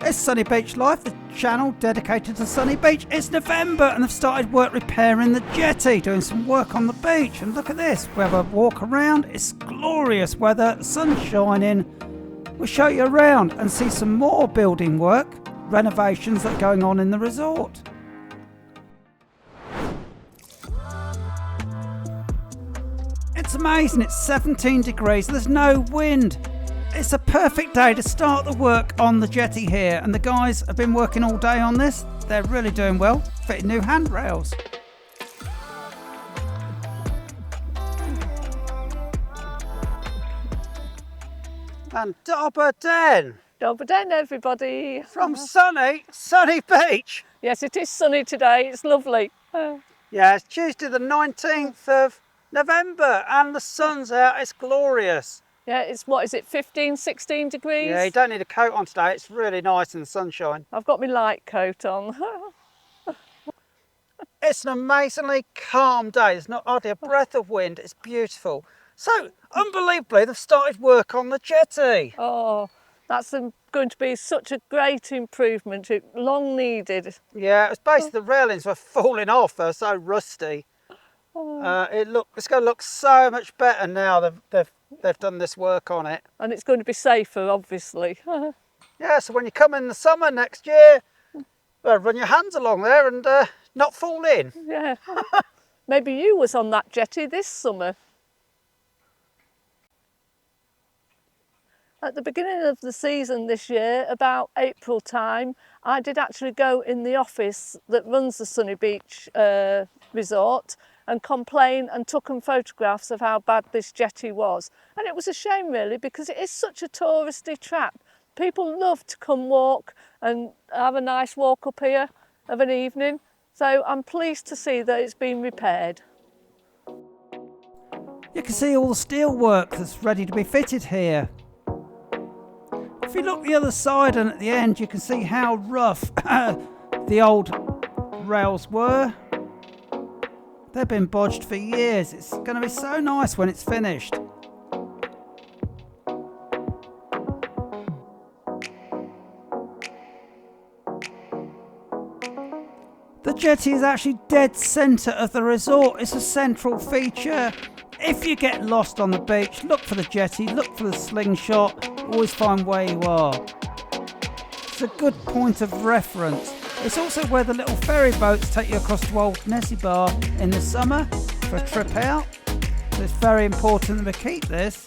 It's Sunny Beach Life, the channel dedicated to Sunny Beach. It's November and they've started work repairing the jetty, doing some work on the beach. And look at this, we have a walk around. It's glorious weather, the sun's shining. We'll show you around and see some more building work, renovations that are going on in the resort. It's amazing, it's 17 degrees, there's no wind. It's a perfect day to start the work on the jetty here, and the guys have been working all day on this. They're really doing well, fitting new handrails. And Dobber Den. Dobber Den, everybody. From sunny Beach. Yes, it is sunny today. It's lovely. Yeah, it's Tuesday the 19th of November and the sun's out. It's glorious. Yeah, it's, what is it, 15, 16 degrees? Yeah, you don't need a coat on today. It's really nice in the sunshine. I've got my light coat on. It's an amazingly calm day. There's not hardly a breath of wind. It's beautiful. So, unbelievably, they've started work on the jetty. Oh, that's going to be such a great improvement. It long needed. Yeah, it was basically the railings were falling off. They're so rusty. It's going to look so much better now they've done this work on it. And it's going to be safer, obviously. Yeah, so when you come in the summer next year, run your hands along there and not fall in. Yeah. Maybe you was on that jetty this summer. At the beginning of the season this year, about April time, I did actually go in the office that runs the Sunny Beach resort and complain and took them photographs of how bad this jetty was. And it was a shame really, because it is such a touristy trap. People love to come walk and have a nice walk up here of an evening. So I'm pleased to see that it's been repaired. You can see all the steel work that's ready to be fitted here. If you look the other side and at the end, you can see how rough the old rails were. They've been bodged for years. It's going to be so nice when it's finished. The jetty is actually dead centre of the resort. It's a central feature. If you get lost on the beach, look for the jetty, look for the slingshot. Always find where you are. It's a good point of reference. It's also where the little ferry boats take you across to Old Nessibar in the summer for a trip out. So it's very important that we keep this.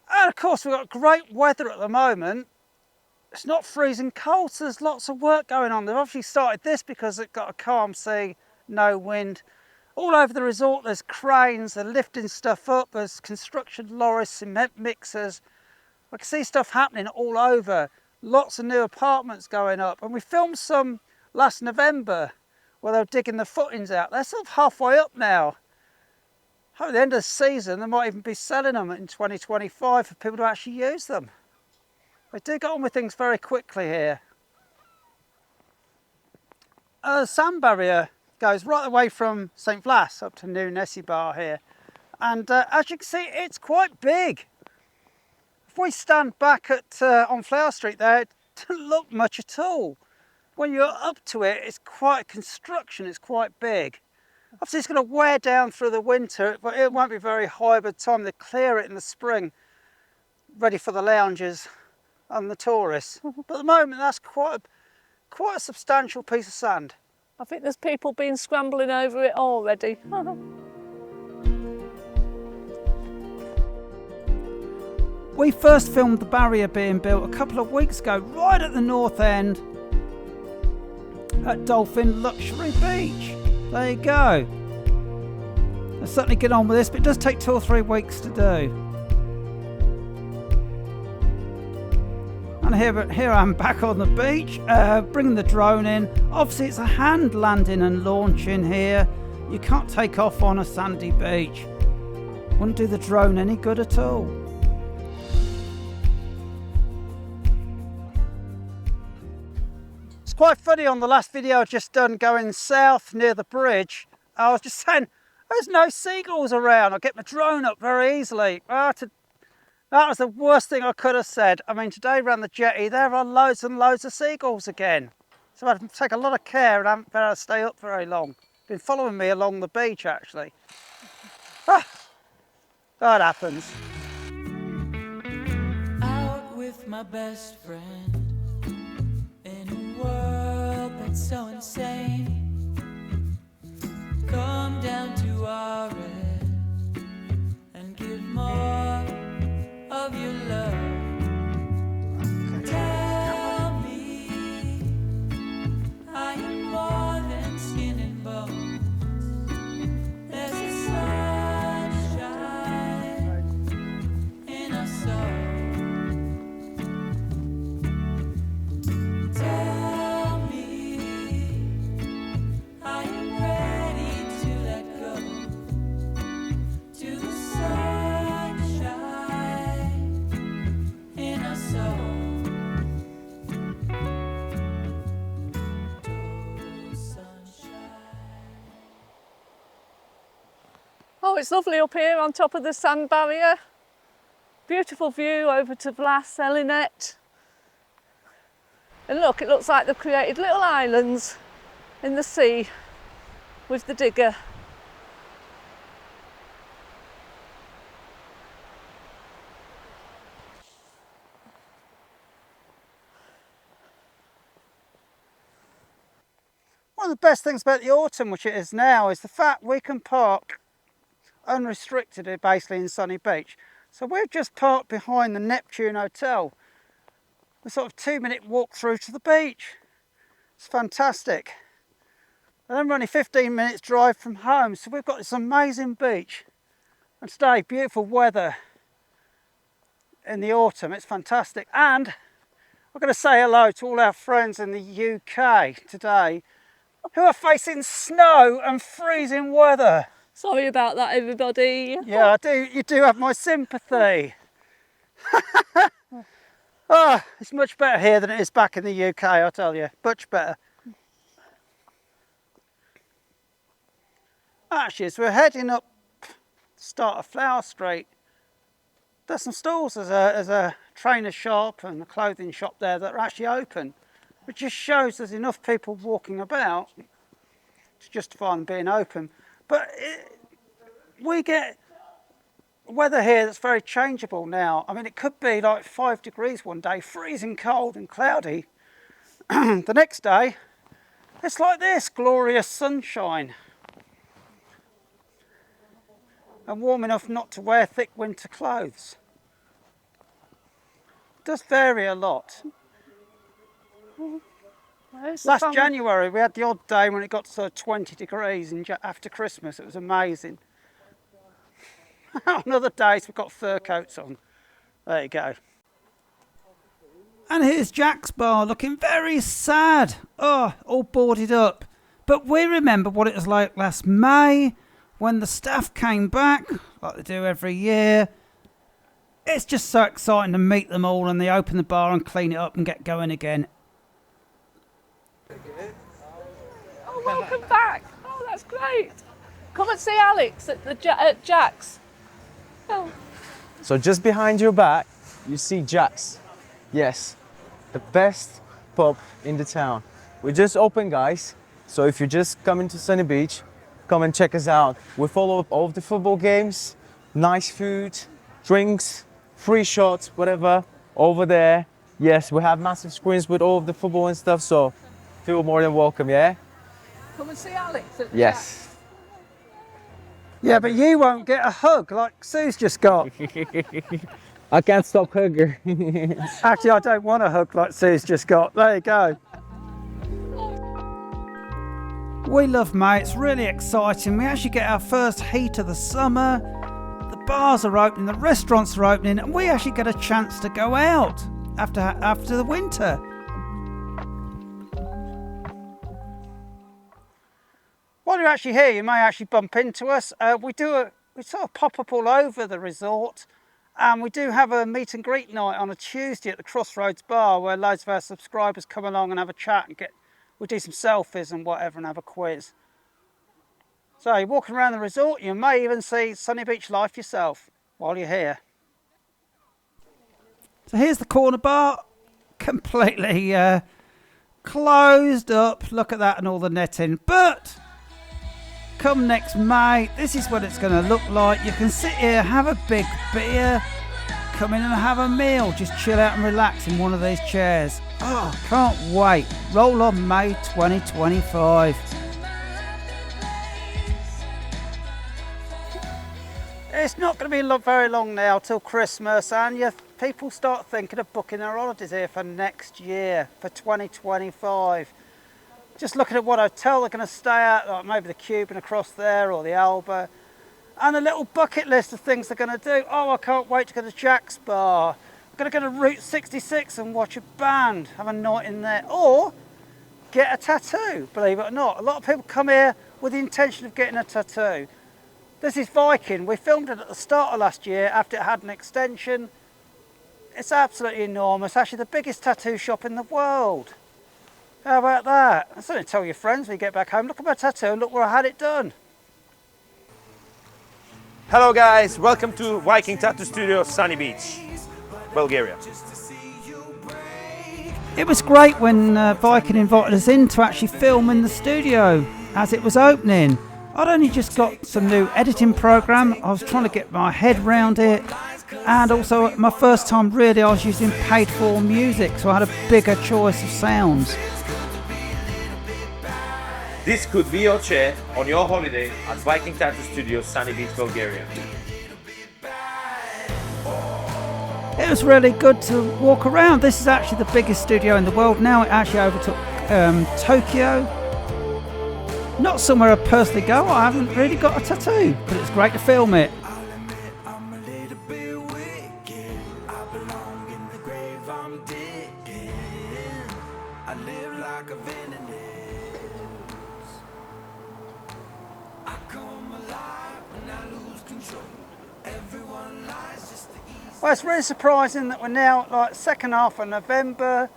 And of course we've got great weather at the moment. It's not freezing cold, so there's lots of work going on. They've obviously started this because it's got a calm sea, no wind. All over the resort there's cranes, they're lifting stuff up, there's construction lorries, cement mixers. I can see stuff happening all over. Lots of new apartments going up. And we filmed some last November where they were digging the footings out. They're sort of halfway up now. At the end of the season they might even be selling them in 2025 for people to actually use them. They do get on with things very quickly here. The sand barrier goes right away from St Vlas up to New Nessibar here. And as you can see, it's quite big. If we stand back at on Flower Street there, it doesn't look much at all. When you're up to it, it's quite a construction, it's quite big. Obviously it's going to wear down through the winter, but it won't be very high by the time they clear it in the spring, ready for the loungers and the tourists. But at the moment that's quite a substantial piece of sand. I think there's people been scrambling over it already. We first filmed the barrier being built a couple of weeks ago, right at the north end at Dolphin Luxury Beach. There you go. I'll certainly get on with this, but it does take 2 or 3 weeks to do. And here I am back on the beach, bringing the drone in. Obviously it's a hand landing and launching here. You can't take off on a sandy beach. Wouldn't do the drone any good at all. quite funny on the last video I just done going south near the bridge. I was just saying, there's no seagulls around. I get my drone up very easily. That was the worst thing I could have said. I mean, today around the jetty, there are loads and loads of seagulls again. So I had to take a lot of care and I haven't been able to stay up very long. Been following me along the beach, actually. That happens. Out with my best friend in a world that's so insane. Come down to our end and give more of your love. Tell me I am more than skin and bones. There's a sunshine in our soul. Tell me I am ready to let go to the sunshine in our soul. Total sunshine. Oh, it's lovely up here on top of the sand barrier. Beautiful view over to Vlas, Elinet. And look, it looks like they've created little islands in the sea with the digger. One of the best things about the autumn, which it is now, is the fact we can park unrestricted basically in Sunny Beach. So we've just parked behind the Neptune Hotel. A sort of 2-minute walk through to the beach. It's fantastic. And then we're only 15 minutes drive from home, so we've got this amazing beach. And today, beautiful weather in the autumn, it's fantastic. And we're going to say hello to all our friends in the UK today who are facing snow and freezing weather. Sorry about that, everybody. Yeah, I do. You do have my sympathy. Oh, it's much better here than it is back in the UK, I tell you. Much better. Actually, as we're heading up the start of Flower Street, there's some stalls. There's a trainer shop and a clothing shop there that are actually open, which just shows there's enough people walking about to justify them being open. But we get weather here that's very changeable now. I mean, it could be like 5 degrees one day, freezing cold and cloudy. The next day, it's like this, glorious sunshine. And warm enough not to wear thick winter clothes. It does vary a lot. Last January, we had the odd day when it got to sort of 20 degrees after Christmas. It was amazing. On other days, we've got fur coats on. There you go. And here's Jack's bar looking very sad. Oh, all boarded up. But we remember what it was like last May when the staff came back, like they do every year. It's just so exciting to meet them all, and they open the bar and clean it up and get going again. Oh, welcome back. Oh, that's great. Come and see Alex at Jack's. Oh. So just behind your back, you see Jack's. Yes, the best pub in the town. We just opened, guys. So if you're just coming to Sunny Beach, come and check us out. We follow up all of the football games, nice food, drinks, free shots, whatever, over there. Yes, we have massive screens with all of the football and stuff, so feel more than welcome, yeah? Come and see Alex at Yes. Yeah, but you won't get a hug like Sue's just got. I can't stop hugging. Actually, I don't want a hug like Sue's just got. There you go. We love May. It's really exciting. We actually get our first heat of the summer. The bars are opening, the restaurants are opening, and we actually get a chance to go out after the winter. While you're actually here, you may actually bump into us. We sort of pop up all over the resort, and we do have a meet and greet night on a Tuesday at the Crossroads Bar where loads of our subscribers come along and have a chat and get we'll do some selfies and whatever and have a quiz. So you're walking around the resort, you may even see Sunny Beach life yourself while you're here. So here's the corner bar, completely closed up. Look at that and all the netting. But come next May, this is what it's going to look like. You can sit here, have a big beer, come in and have a meal, just chill out and relax in one of these chairs. Oh, can't wait. Roll on May 2025. It's not going to be very long now till Christmas, and people start thinking of booking their holidays here for next year, for 2025. Just looking at what hotel they're going to stay at, like maybe the Cuban across there or the Alba, and a little bucket list of things they're going to do. Oh, I can't wait to go to Jack's Bar. I'm going to go to Route 66 and watch a band, have a night in there, or get a tattoo, believe it or not. A lot of people come here with the intention of getting a tattoo. This is Viking. We filmed it at the start of last year after it had an extension. It's absolutely enormous. Actually the biggest tattoo shop in the world. How about that? That's something to tell your friends when you get back home. Look at my tattoo and look where I had it done. Hello guys, welcome to Viking Tattoo Studio, Sunny Beach, Bulgaria. It was great when Viking invited us in to actually film in the studio as it was opening. I'd only just got some new editing program. I was trying to get my head round it, and also my first time really I was using paid for music, so I had a bigger choice of sounds. This could be your chair on your holiday at Viking Tattoo Studio, Sunny Beach, Bulgaria. It was really good to walk around. This is actually the biggest studio in the world now. It actually overtook Tokyo. Not somewhere I personally go. I haven't really got a tattoo, but it's great to film it. Well, it's really surprising that we're now like second half of November.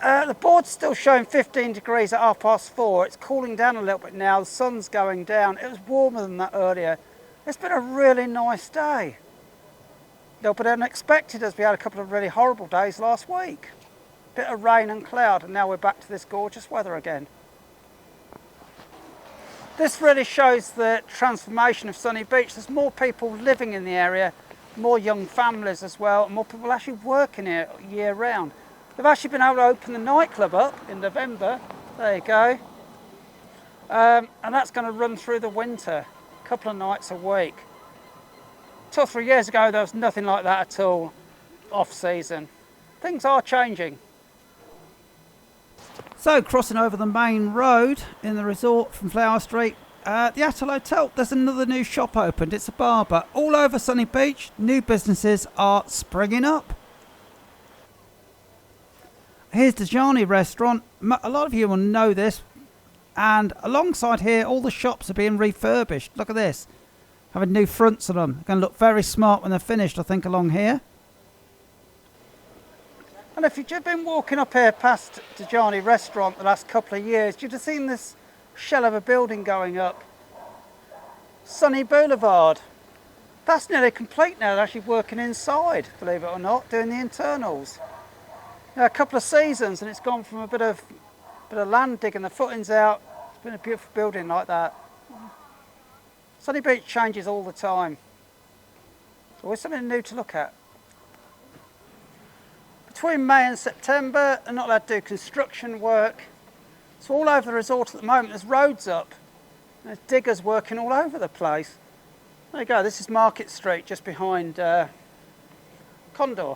The board's still showing 15 degrees at 4:30. It's cooling down a little bit now. The sun's going down. It was warmer than that earlier. It's been a really nice day. A little bit unexpected as we had a couple of really horrible days last week. Bit of rain and cloud, and now we're back to this gorgeous weather again. This really shows the transformation of Sunny Beach. There's more people living in the area, more young families as well, and more people actually working here year round. They've actually been able to open the nightclub up in November. There you go. And that's going to run through the winter, a couple of nights a week. 2 or 3 years ago, there was nothing like that at all, off-season. Things are changing. So, crossing over the main road in the resort from Flower Street, the Atoll Hotel, there's another new shop opened. It's a bar, but all over Sunny Beach, new businesses are springing up. Here's the Jetty restaurant. A lot of you will know this. And alongside here, all the shops are being refurbished. Look at this. Having new fronts on them. They're going to look very smart when they're finished, I think, along here. And if you've just been walking up here past the Jetty restaurant the last couple of years, you'd have seen this shell of a building going up. Sunny Boulevard. That's nearly complete now. They're actually working inside, believe it or not, doing the internals. A couple of seasons and it's gone from a bit of land digging the footings out. It's been a beautiful building like that. Sunny Beach changes all the time. It's always something new to look at. Between May and September, they're not allowed to do construction work. So all over the resort at the moment, there's roads up. There's diggers working all over the place. There you go, this is Market Street, just behind Condor.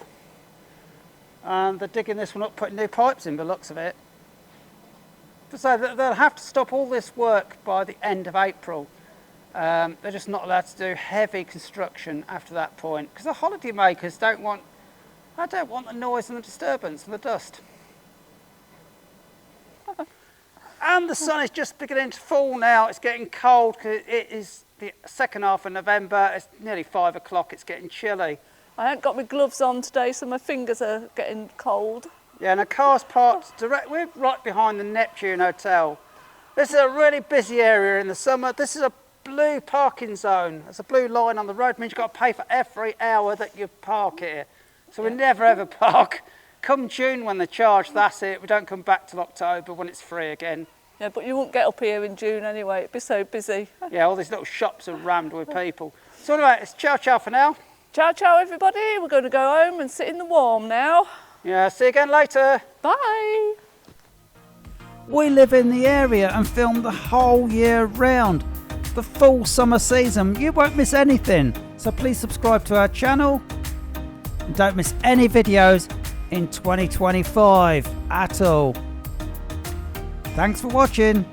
And they're digging this one up, putting new pipes in by the looks of it. So they'll have to stop all this work by the end of April. They're just not allowed to do heavy construction after that point, because the holiday makers don't want the noise and the disturbance and the dust. And the sun is just beginning to fall now. It's getting cold because it is the second half of November. It's nearly 5 o'clock. It's getting chilly. I haven't got my gloves on today, so my fingers are getting cold. Yeah, and the car's parked we're right behind the Neptune Hotel. This is a really busy area in the summer. This is a blue parking zone. There's a blue line on the road, means you've got to pay for every hour that you park here. So we never ever park. Come June when they charge, that's it. We don't come back till October when it's free again. Yeah, but you won't get up here in June anyway. It'd be so busy. Yeah, all these little shops are rammed with people. So anyway, it's ciao ciao for now. Ciao, ciao, everybody. We're going to go home and sit in the warm now. Yeah, see you again later. Bye. We live in the area and film the whole year round. The full summer season, you won't miss anything. So please subscribe to our channel and don't miss any videos in 2025 at all. Thanks for watching.